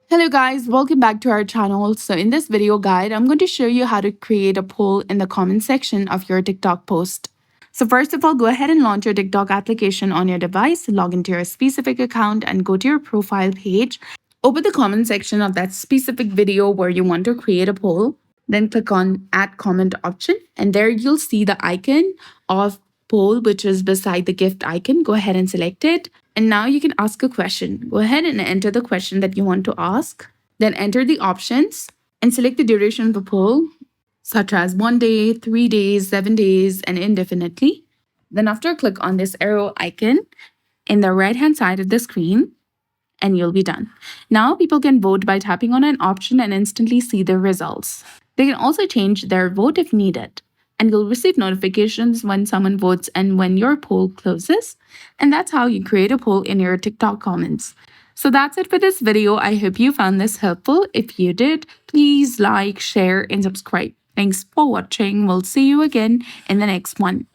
Hello guys, welcome back to our channel. So in this video guide, I'm going to show you how to create a poll in the comment section of your TikTok post. So first of all, go ahead and launch your TikTok application on your device, log into your specific account and go to your profile page. Open the comment section of that specific video where you want to create a poll. Then click on add comment option and there you'll see the icon of poll which is beside the gift icon. Go ahead and select it. And now you can ask a question. Go ahead and enter the question that you want to ask. Then enter the options and select the duration of the poll, such as 1 day, 3 days, 7 days, and indefinitely. Then after click on this arrow icon in the right hand side of the screen and you'll be done. Now people can vote by tapping on an option and instantly see the results. They can also change their vote if needed. And you'll receive notifications when someone votes and when your poll closes. And that's how you create a poll in your TikTok comments. So that's it for this video. I hope you found this helpful. If you did, please like, share, and subscribe. Thanks for watching. We'll see you again in the next one.